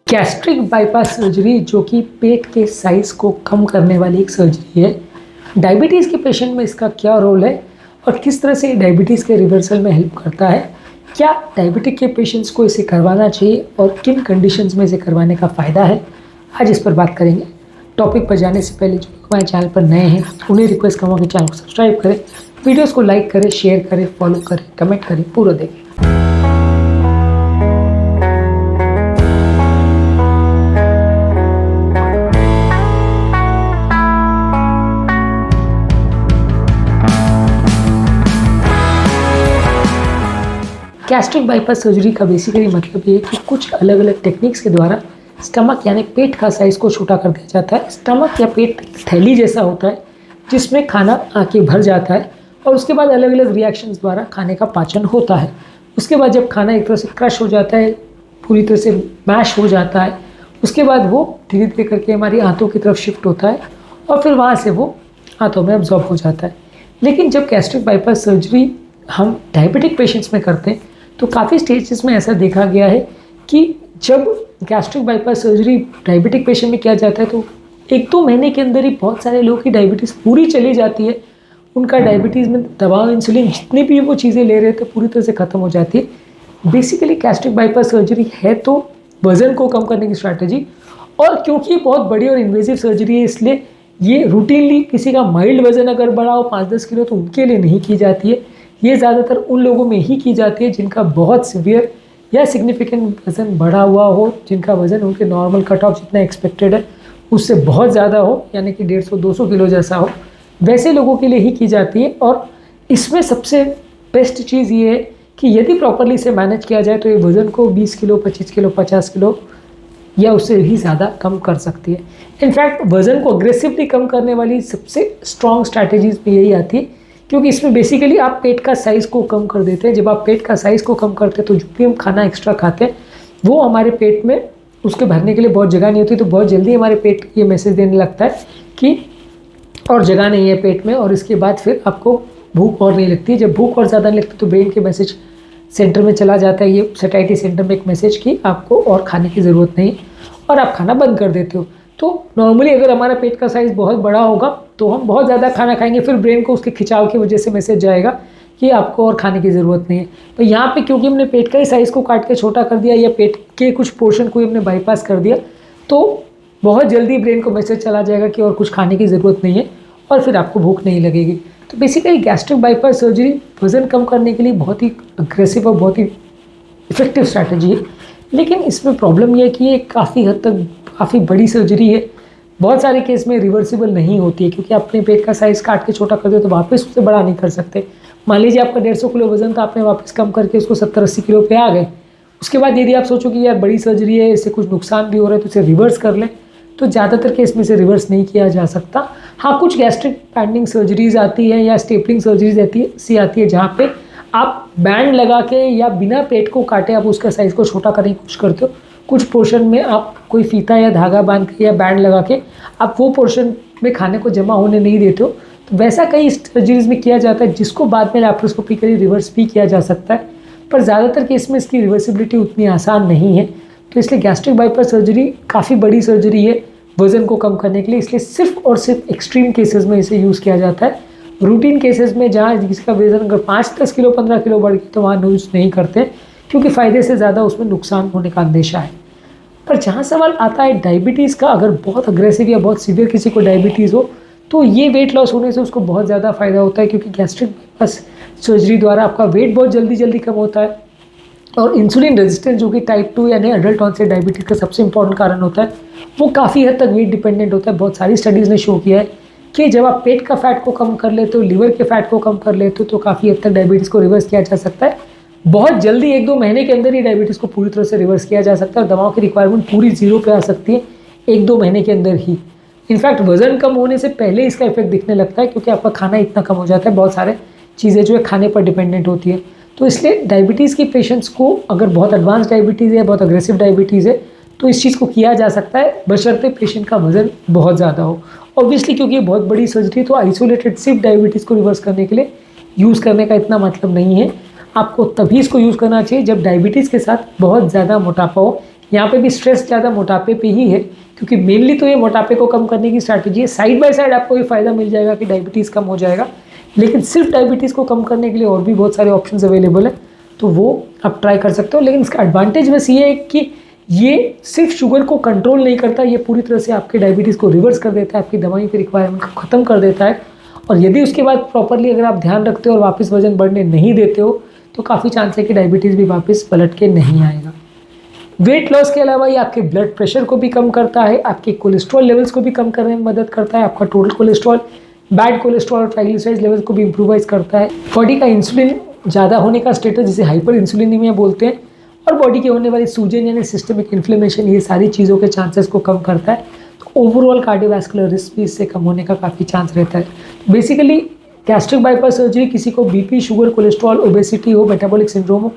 Gastric bypass surgery जो कि पेट के साइज़ को कम करने वाली एक सर्जरी है। डायबिटीज़ के पेशेंट में इसका क्या रोल है और किस तरह से डायबिटीज़ के रिवर्सल में हेल्प करता है? क्या डायबिटिक के पेशेंट्स को इसे करवाना चाहिए और किन कंडीशंस में इसे करवाने का फ़ायदा है? आज इस पर बात करेंगे। टॉपिक पर जाने से पहले जो लोग हमारे चैनल पर नए हैं उन्हें रिक्वेस्ट करूँगा कि चैनल को सब्सक्राइब करें, वीडियोज़ को लाइक करें, शेयर करें, फॉलो करें, कमेंट करें, पूरा देखें। गैस्ट्रिक बाईपास सर्जरी का बेसिकली मतलब ये है कि कुछ अलग अलग टेक्निक्स के द्वारा स्टमक यानी पेट का साइज़ को छोटा कर दिया जाता है। स्टमक या पेट थैली जैसा होता है जिसमें खाना आके भर जाता है और उसके बाद अलग अलग रिएक्शंस द्वारा खाने का पाचन होता है। उसके बाद जब खाना एक तरह से क्रश हो जाता है, पूरी तरह से मैश हो जाता है, उसके बाद वो धीरे धीरे करके हमारी आंतों की तरफ शिफ्ट होता है और फिर वहाँ से वो आंतों में अब्जॉर्ब हो जाता है। लेकिन जब गैस्ट्रिक बाईपास सर्जरी हम डायबिटिक पेशेंट्स में करते हैं तो काफ़ी स्टेजेस में ऐसा देखा गया है कि जब gastric bypass surgery diabetic patient में किया जाता है तो 1-2 महीने के अंदर ही बहुत सारे लोगों की डायबिटीज़ पूरी चली जाती है। उनका डायबिटीज़ में दवा, इंसुलिन जितनी भी वो चीज़ें ले रहे थे पूरी तरह से ख़त्म हो जाती है। बेसिकली गैस्ट्रिक बाईपास सर्जरी है तो वज़न को कम करने की स्ट्रैटेजी, और क्योंकि ये बहुत बड़ी और इन्वेजिव सर्जरी है इसलिए ये रूटीनली किसी का माइल्ड वज़न अगर बढ़ा हो 5-10 किलो तो उनके लिए नहीं की जाती है। ये ज़्यादातर उन लोगों में ही की जाती है जिनका बहुत सीवियर या सिग्निफिकेंट वज़न बढ़ा हुआ हो, जिनका वज़न उनके नॉर्मल कट ऑफ जितना एक्सपेक्टेड है उससे बहुत ज़्यादा हो, यानी कि 150-200 किलो जैसा हो, वैसे लोगों के लिए ही की जाती है। और इसमें सबसे बेस्ट चीज़ ये है कि यदि प्रॉपरली इसे मैनेज किया जाए तो ये वज़न को 20 किलो, 25 किलो, 50 किलो या उससे भी ज़्यादा कम कर सकती है। इनफैक्ट वज़न को अग्रेसिवली कम करने वाली सबसे स्ट्रॉन्ग स्ट्रैटेजीज में यही आती है, क्योंकि इसमें बेसिकली आप पेट का साइज़ को कम कर देते हैं। जब आप पेट का साइज़ को कम करते हैं तो जो भी हम खाना एक्स्ट्रा खाते हैं वो हमारे पेट में उसके भरने के लिए बहुत जगह नहीं होती, तो बहुत जल्दी हमारे पेट ये मैसेज देने लगता है कि और जगह नहीं है पेट में, और इसके बाद फिर आपको भूख और नहीं लगती है। जब भूख और ज़्यादा नहीं लगती तो ब्रेन के मैसेज सेंटर में चला जाता है, ये सैटिस्फैक्टरी सेंटर में एक मैसेज कि आपको और खाने की ज़रूरत नहीं और आप खाना बंद कर देते हो। तो नॉर्मली अगर हमारा पेट का साइज़ बहुत बड़ा होगा तो हम बहुत ज़्यादा खाना खाएंगे, फिर ब्रेन को उसके खिंचाव की वजह से मैसेज जाएगा कि आपको और खाने की ज़रूरत नहीं है। तो यहाँ पे क्योंकि हमने पेट का ही साइज़ को काट के छोटा कर दिया या पेट के कुछ पोर्शन को ही हमने बाईपास कर दिया तो बहुत जल्दी ब्रेन को मैसेज चला जाएगा कि और कुछ खाने की ज़रूरत नहीं है और फिर आपको भूख नहीं लगेगी। तो बेसिकली गैस्ट्रिक बाईपास सर्जरी वज़न कम करने के लिए बहुत ही अग्रेसिव और बहुत ही इफेक्टिव स्ट्रैटेजी है। लेकिन इसमें प्रॉब्लम यह है कि ये काफ़ी हद तक काफ़ी बड़ी सर्जरी है। बहुत सारे केस में रिवर्सिबल नहीं होती है, क्योंकि आपने पेट का साइज़ काट के छोटा कर दिया तो वापस उससे बड़ा नहीं कर सकते। मान लीजिए आपका 150 किलो वज़न था, आपने वापस कम करके उसको 70-80 किलो पे आ गए। उसके बाद यदि आप सोचो कि यार बड़ी सर्जरी है, इससे कुछ नुकसान भी हो रहा है तो इसे रिवर्स कर लें, तो ज़्यादातर केस में इसे रिवर्स नहीं किया जा सकता। हाँ, कुछ गैस्ट्रिक बैंडिंग सर्जरीज आती है या स्टेपलिंग सर्जरीज आती है जहाँ पे आप बैंड लगा के या बिना पेट को काटे आप उसका साइज़ को छोटा करने की कोशिश करते हो। कुछ पोर्शन में आप कोई फीता या धागा बांध के या बैंड लगा के आप वो पोर्शन में खाने को जमा होने नहीं देते हो। तो वैसा कई सर्जरीज में किया जाता है जिसको बाद में लैप्रोस्कोपिकली रिवर्स भी किया जा सकता है, पर ज़्यादातर केस में इसकी रिवर्सिबिलिटी उतनी आसान नहीं है। तो इसलिए गैस्ट्रिक बाईपास सर्जरी काफ़ी बड़ी सर्जरी है वज़न को कम करने के लिए, इसलिए सिर्फ और सिर्फ एक्सट्रीम केसेस में इसे यूज़ किया जाता है। रूटीन केसेस में जहाँ जिसका वज़न अगर 5-10 किलो 15 किलो बढ़ गया तो वहाँ यूज़ नहीं करते, क्योंकि फ़ायदे से ज़्यादा उसमें नुकसान होने का अंदेशा है। पर जहाँ सवाल आता है डायबिटीज़ का, अगर बहुत अग्रेसिव या बहुत सीवियर किसी को डायबिटीज़ हो तो ये वेट लॉस होने से उसको बहुत ज़्यादा फ़ायदा होता है, क्योंकि गैस्ट्रिक बाईपास सर्जरी द्वारा आपका वेट बहुत जल्दी कम होता है। और इंसुलिन रेजिस्टेंस जो कि टाइप 2 यानी एडल्ट ऑनसेट डायबिटीज़ का सबसे इंपॉर्टेंट कारण होता है, वो काफ़ी हद तक वेट डिपेंडेंट होता है। बहुत सारी स्टडीज़ ने शो किया है कि जब आप पेट का फैट को कम कर लेते हो, लिवर के फैट को कम कर लेते हो, तो काफ़ी हद तक डायबिटीज़ को रिवर्स किया जा सकता है। बहुत जल्दी 1-2 महीने के अंदर ही डायबिटीज़ को पूरी तरह से रिवर्स किया जा सकता है और दवाओं की रिक्वायरमेंट पूरी 0 पे आ सकती है 1-2 महीने के अंदर ही। इनफैक्ट वज़न कम होने से पहले इसका इफेक्ट दिखने लगता है, क्योंकि आपका खाना इतना कम हो जाता है, बहुत सारे चीज़ें जो है खाने पर डिपेंडेंट होती है। तो इसलिए डायबिटीज़ के पेशेंट्स को अगर बहुत एडवांस डायबिटीज़ है, बहुत अग्रेसिव डायबिटीज़ है, तो इस चीज़ को किया जा सकता है, बशर्ते पेशेंट का वज़न बहुत ज़्यादा हो। ऑब्वियसली क्योंकि ये बहुत बड़ी सर्जरी तो आइसोलेटेड सिर्फ डायबिटीज़ को रिवर्स करने के लिए यूज़ करने का इतना मतलब नहीं है। आपको तभी इसको यूज़ करना चाहिए जब डायबिटीज़ के साथ बहुत ज़्यादा मोटापा हो यहाँ पे भी स्ट्रेस ज़्यादा मोटापे पे ही है, क्योंकि मेनली तो ये मोटापे को कम करने की स्ट्रैटेजी है। साइड बाय साइड आपको ये फ़ायदा मिल जाएगा कि डायबिटीज़ कम हो जाएगा, लेकिन सिर्फ डायबिटीज़ को कम करने के लिए और भी बहुत सारे ऑप्शंस अवेलेबल है, तो वो आप ट्राई कर सकते हो। लेकिन इसका एडवांटेज बस ये है कि ये सिर्फ शुगर को कंट्रोल नहीं करता, ये पूरी तरह से आपके डायबिटीज़ को रिवर्स कर देता है, आपकी दवाई की रिक्वायरमेंट को ख़त्म कर देता है। और यदि उसके बाद प्रॉपरली अगर आप ध्यान रखते हो और वापस वजन बढ़ने नहीं देते हो, तो काफ़ी चांस है कि डायबिटीज़ भी वापस पलट के नहीं आएगा। वेट लॉस के अलावा ये आपके ब्लड प्रेशर को भी कम करता है, आपके कोलेस्ट्रॉल लेवल्स को भी कम करने में मदद करता है, आपका टोटल कोलेस्ट्रॉल, बैड कोलेस्ट्रॉल और ट्राइग्लिसराइड्स लेवल्स को भी इम्प्रूवाइज करता है। बॉडी का इंसुलिन ज़्यादा होने का स्टेटस, जिसे हाइपर इंसुलिनीमिया बोलते हैं, और बॉडी के होने वाली सूजन यानी सिस्टमिक इन्फ्लेमेशन, ये सारी चीज़ों के चांसेस को कम करता है। तो ओवरऑल कार्डियोवैस्कुलर रिस्क भी इससे कम होने का काफ़ी चांस रहता है। बेसिकली गैस्ट्रिक बाईपास सर्जरी किसी को बीपी, शुगर, कोलेस्ट्रॉल, ओबेसिटी हो, मेटाबॉलिक सिंड्रोम हो,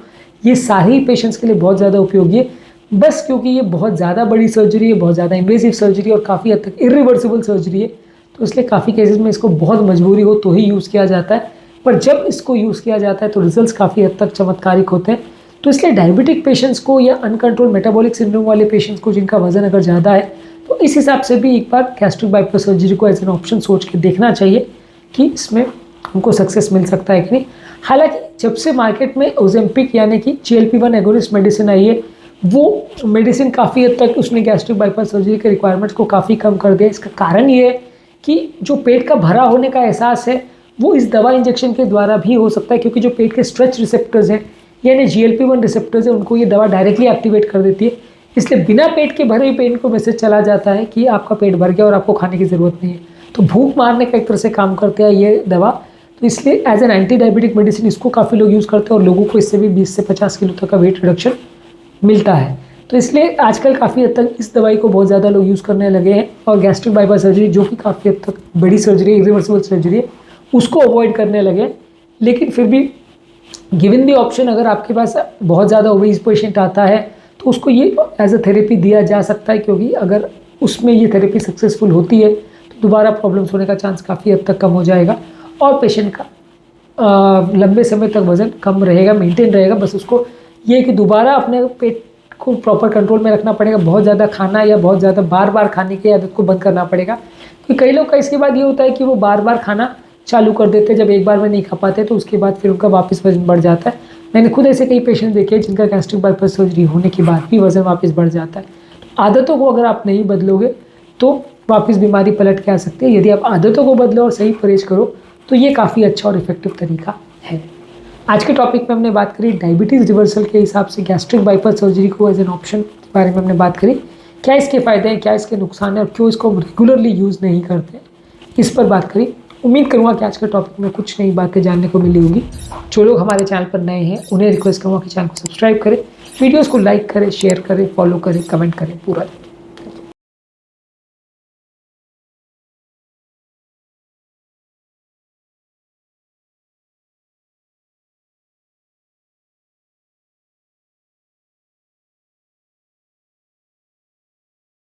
ये सारे ही पेशेंट्स के लिए बहुत ज़्यादा उपयोगी है। बस क्योंकि ये बहुत ज़्यादा बड़ी सर्जरी है, बहुत ज़्यादा इन्वेसिव सर्जरी और काफ़ी हद तक इरिवर्सिबल सर्जरी है, तो इसलिए काफ़ी केसेस में इसको बहुत मजबूरी हो तो ही यूज़ किया जाता है। पर जब इसको यूज़ किया जाता है तो रिजल्ट्स काफ़ी हद तक चमत्कारिक होते हैं। तो इसलिए डायबिटिक पेशेंट्स को या अनकंट्रोल मेटाबॉलिक सिंड्रोम वाले पेशेंट्स को, जिनका वजन अगर ज़्यादा है, तो इस हिसाब से भी एक बार गैस्ट्रिक बाईपास सर्जरी को एज एन ऑप्शन सोच के देखना चाहिए कि इसमें हमको सक्सेस मिल सकता है कि नहीं। हालांकि जब से मार्केट में ओजेम्पिक यानी कि GLP-1 एगोनिस्ट मेडिसिन आई है, वो मेडिसिन काफ़ी हद तक उसने गैस्ट्रिक बाईपास सर्जरी के रिक्वायरमेंट्स को काफ़ी कम कर दिया। इसका कारण ये है कि जो पेट का भरा होने का एहसास है वो इस दवा इंजेक्शन के द्वारा भी हो सकता है, क्योंकि जो पेट के स्ट्रेच रिसेप्टर्स हैं यानी GLP-1 रिसेप्टर्स हैं, उनको ये दवा डायरेक्टली एक्टिवेट कर देती है। इसलिए बिना पेट के भरे हुए पेट को मैसेज चला जाता है कि आपका पेट भर गया और आपको खाने की ज़रूरत नहीं है। तो भूख मारने का एक तरह से काम करते हैं ये दवा। तो इसलिए as an anti diabetic medicine इसको काफ़ी लोग यूज़ करते हैं और लोगों को इससे भी 20 से 50 किलो तक का वेट रिडक्शन मिलता है। तो इसलिए आजकल काफ़ी हद तक इस दवाई को बहुत ज़्यादा लोग यूज़ करने लगे हैं, और गैस्ट्रिक बाईपास सर्जरी, जो कि काफ़ी हद तक बड़ी सर्जरी है, इरिवर्सिबल सर्जरी है, उसको अवॉइड करने लगे। लेकिन फिर भी गिवन दी ऑप्शन, अगर आपके पास बहुत ज़्यादा ओबेस पेशेंट आता है तो उसको ये एज अ थेरेपी दिया जा सकता है, क्योंकि अगर उसमें ये थेरेपी सक्सेसफुल होती है तो दोबारा प्रॉब्लम्स होने का चांस काफ़ी हद तक कम हो जाएगा और पेशेंट का लंबे समय तक वज़न कम रहेगा, मेंटेन रहेगा। बस उसको ये है कि दोबारा अपने पेट को प्रॉपर कंट्रोल में रखना पड़ेगा, बहुत ज़्यादा खाना या बहुत ज़्यादा बार बार खाने की आदत को बंद करना पड़ेगा। क्योंकि कई लोग का इसके बाद ये होता है कि वो बार बार खाना चालू कर देते हैं, जब एक बार में नहीं खा पाते तो उसके बाद फिर उनका वापस वजन बढ़ जाता है। मैंने खुद ऐसे कई पेशेंट देखे हैं जिनका गैस्ट्रिक बाईपास सर्जरी होने के बाद भी वजन वापस बढ़ जाता है। आदतों को अगर आप नहीं बदलोगे तो वापस बीमारी पलट के आ सकती है। यदि आप आदतों को बदलो और सही परहेज करो तो ये काफ़ी अच्छा और इफेक्टिव तरीका है। आज के टॉपिक में हमने बात करी डायबिटीज़ रिवर्सल के हिसाब से गैस्ट्रिक बाईपास सर्जरी को एज एन ऑप्शन के बारे में हमने बात करी। क्या इसके फ़ायदे हैं, क्या इसके नुकसान हैं और क्यों इसको हम रेगुलरली यूज़ नहीं करते, इस पर बात करी। उम्मीद करूँगा कि आज के टॉपिक में कुछ नई बातें जानने को मिली होगी। जो लोग हमारे चैनल पर नए हैं उन्हें रिक्वेस्ट करूँगा कि चैनल को सब्सक्राइब करें, वीडियोज़ को लाइक करें, शेयर करें, फॉलो करें, कमेंट करें, पूरा